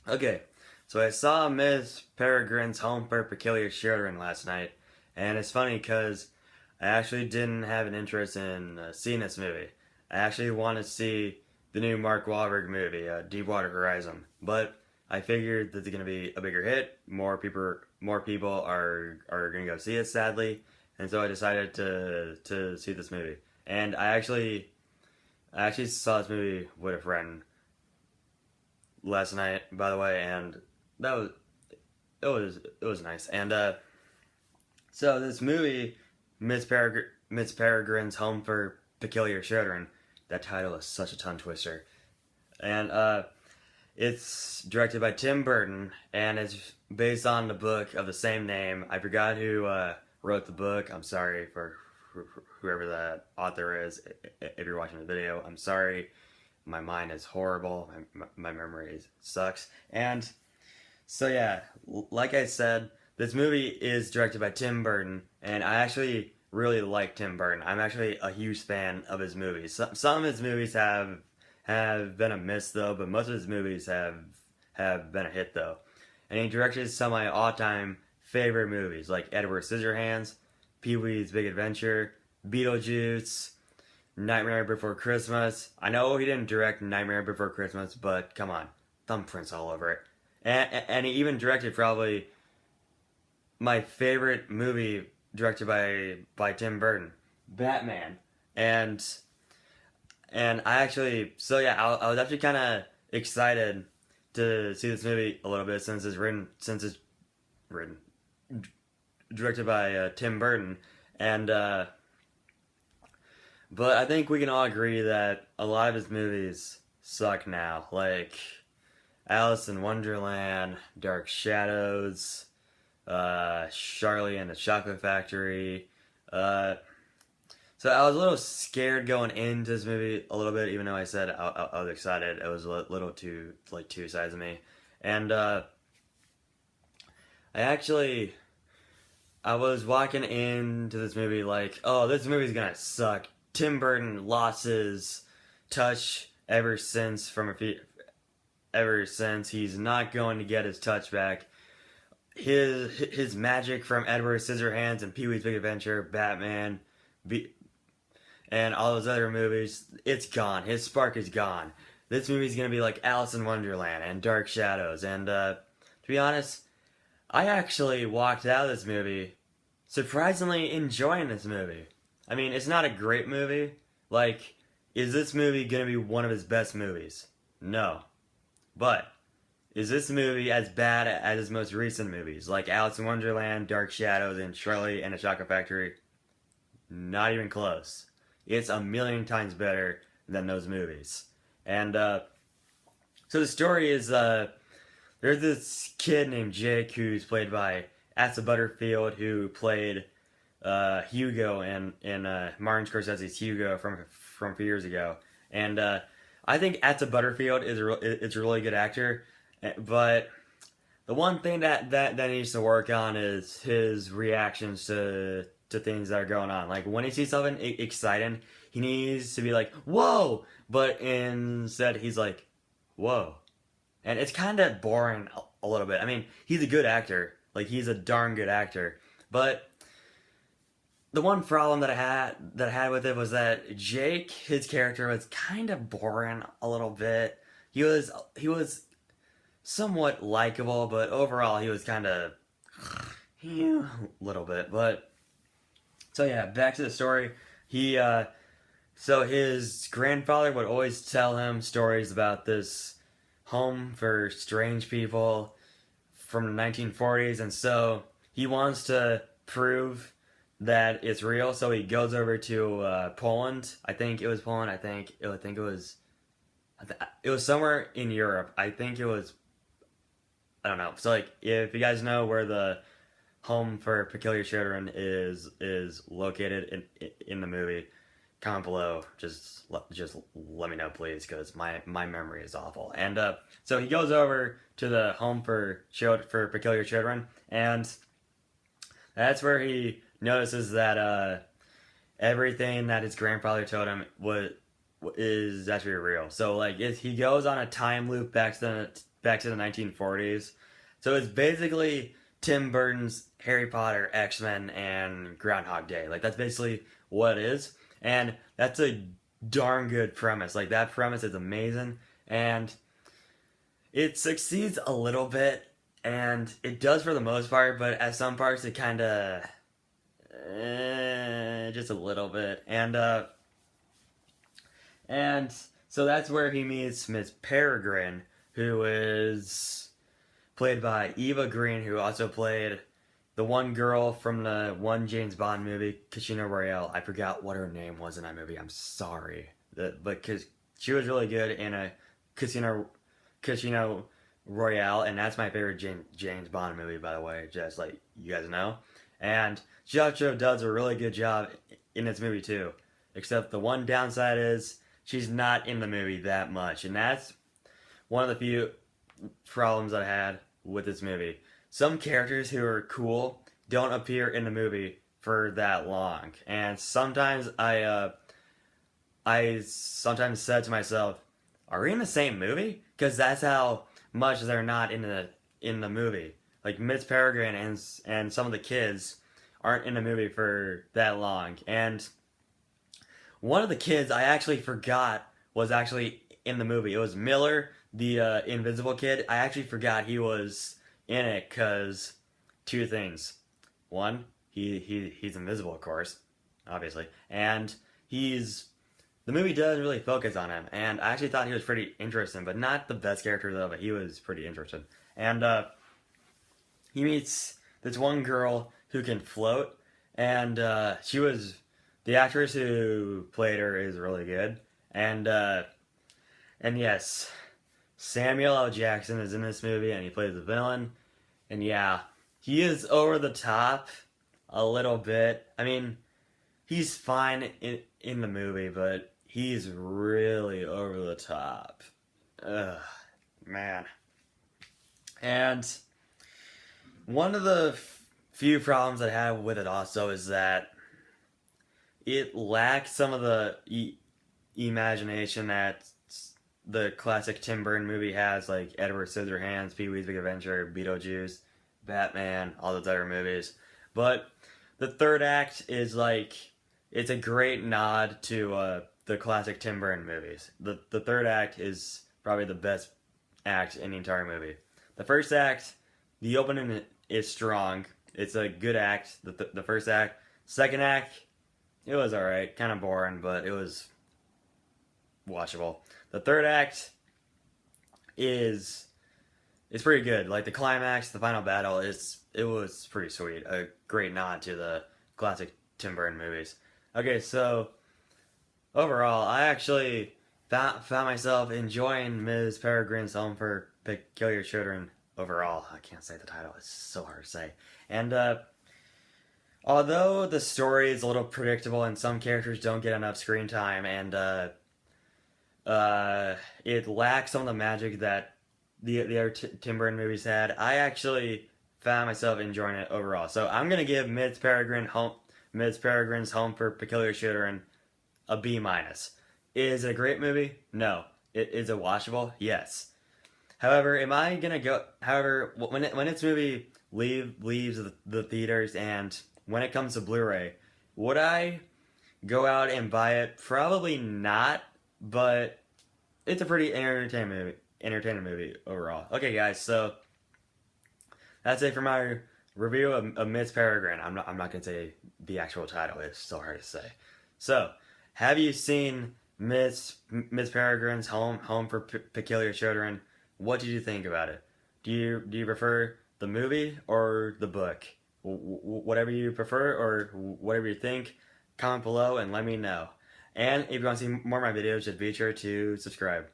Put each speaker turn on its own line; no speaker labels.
Okay, so I saw Miss Peregrine's Home for Peculiar Children last night, and it's funny because I actually didn't have an interest in seeing this movie. I actually want to see the new Mark Wahlberg movie, Deepwater Horizon, but I figured that it's going to be a bigger hit. More people are going to go see it, sadly, and so I decided to see this movie. And I actually saw this movie with a friend last night, by the way, and that was it was nice. And so this movie, Miss Peregrine's Home for Peculiar Children, that title is such a tongue twister, and it's directed by Tim Burton, and it's based on the book of the same name. I forgot who wrote the book. I'm sorry for whoever that author is. If you're watching the video, I'm sorry. My mind is horrible. My memory sucks. And so yeah, like I said, this movie is directed by Tim Burton, and I actually really like Tim Burton. I'm actually a huge fan of his movies. Some of his movies have been a miss though, but most of his movies have been a hit though. And he directed some of my all-time favorite movies like Edward Scissorhands, Pee-wee's Big Adventure, Beetlejuice, Nightmare Before Christmas. I know he didn't direct Nightmare Before Christmas, but come on, thumbprints all over it. And he even directed probably my favorite movie directed by Tim Burton, Batman. And I actually, so yeah, I was actually kind of excited to see this movie a little bit since it's written directed by Tim Burton, and but I think we can all agree that a lot of his movies suck now, like Alice in Wonderland, Dark Shadows, Charlie and the Chocolate Factory. Uh, so I was a little scared going into this movie a little bit, even though I said I was excited. It was a little too like two sides of me, and I actually I was walking into this movie like, oh, this movie's gonna suck. Tim Burton lost his touch ever since he's not going to get his touch back. His magic from Edward Scissorhands and Pee-wee's Big Adventure, Batman, and all those other movies, it's gone. His spark is gone. This movie's gonna be like Alice in Wonderland and Dark Shadows. And to be honest, I actually walked out of this movie surprisingly enjoying this movie. I mean, it's not a great movie. Like, is this movie gonna be one of his best movies? No. But is this movie as bad as his most recent movies, like Alice in Wonderland, Dark Shadows, and Charlie and the Chocolate Factory? Not even close. It's a million times better than those movies. And so the story is there's this kid named Jake who's played by Asa Butterfield, who played Hugo in Martin Scorsese's Hugo from a few years ago. And I think Asa Butterfield is a really good actor, but the one thing that needs to work on is his reactions to things that are going on. Like when he sees something exciting, he needs to be like, "Whoa!" But instead, he's like, "Whoa," and it's kind of boring a little bit. I mean, he's a good actor, like he's a darn good actor, but the one problem that I had with it was that Jake, his character, was kind of boring a little bit. He was somewhat likable, but overall he was kind of a little bit. But so yeah, back to the story. He so his grandfather would always tell him stories about this home for strange people from the 1940s, and so he wants to prove that it's real. So he goes over to Poland. I think it was Poland. It was somewhere in Europe. I think it was. I don't know. So like, if you guys know where the Home for Peculiar Children is located in the movie, comment below. Just let me know, please, because my memory is awful. And so he goes over to the Home for Peculiar Children, and that's where he notices that everything that his grandfather told him is actually real. So like, he goes on a time loop back back to the 1940s. So it's basically Tim Burton's Harry Potter, X-Men, and Groundhog Day. Like, that's basically what it is. And that's a darn good premise. Like, that premise is amazing. And it succeeds a little bit. And it does for the most part. But at some parts, it kind of... just a little bit. And so that's where he meets Miss Peregrine, who is played by Eva Green, who also played the one girl from the one James Bond movie, Casino Royale. I forgot what her name was in that movie. I'm sorry. But because she was really good in a Casino Royale, and that's my favorite James Bond movie, by the way, just like you guys know. And she also does a really good job in this movie, too. Except the one downside is she's not in the movie that much. And that's one of the few problems I had with this movie. Some characters who are cool don't appear in the movie for that long. And sometimes I sometimes said to myself, are we in the same movie? Because that's how much they're not in the movie. Like Miss Peregrine and some of the kids aren't in the movie for that long. And one of the kids I actually forgot was actually in the movie. It was Miller, the invisible kid. I actually forgot he was in it because two things. One, he's invisible, of course, obviously. And the movie doesn't really focus on him. And I actually thought he was pretty interesting, but not the best character though, but he was pretty interesting. And he meets this one girl who can float, and the actress who played her is really good, and yes, Samuel L. Jackson is in this movie, and he plays the villain, and yeah, he is over the top a little bit. I mean, he's fine in the movie, but he's really over the top. Ugh, man. And one of the few problems I have with it also is that it lacks some of the imagination that the classic Tim Burton movie has, like Edward Scissorhands, Pee-wee's Big Adventure, Beetlejuice, Batman, all those other movies. But the third act is like, it's a great nod to the classic Tim Burton movies. The third act is probably the best act in the entire movie. The first act, the opening is strong. It's a good act, the first act. Second act, it was alright. Kind of boring, but it was watchable. The third act is pretty good. Like the climax, the final battle, it was pretty sweet. A great nod to the classic Tim Burton movies. Okay, so overall, I actually found myself enjoying Ms. Peregrine's Home for Peculiar Children overall. I can't say the title, it's so hard to say. And although the story is a little predictable and some characters don't get enough screen time, and it lacks some of the magic that the other Tim Burton movies had, I actually found myself enjoying it overall. So I'm gonna give Miss Peregrine's Home for Peculiar Children a B-. Is it a great movie? No. Is it watchable? Yes. However, when its movie leaves the theaters and when it comes to Blu-ray, would I go out and buy it? Probably not, but it's a pretty entertaining movie overall. Okay, guys, so that's it for my review of Miss Peregrine. I'm not gonna say the actual title; it's so hard to say. So, have you seen Miss Peregrine's Home for Peculiar Children? What did you think about it? Do you prefer the movie or the book? Whatever you prefer or whatever you think, comment below and let me know. And if you want to see more of my videos, just be sure to subscribe.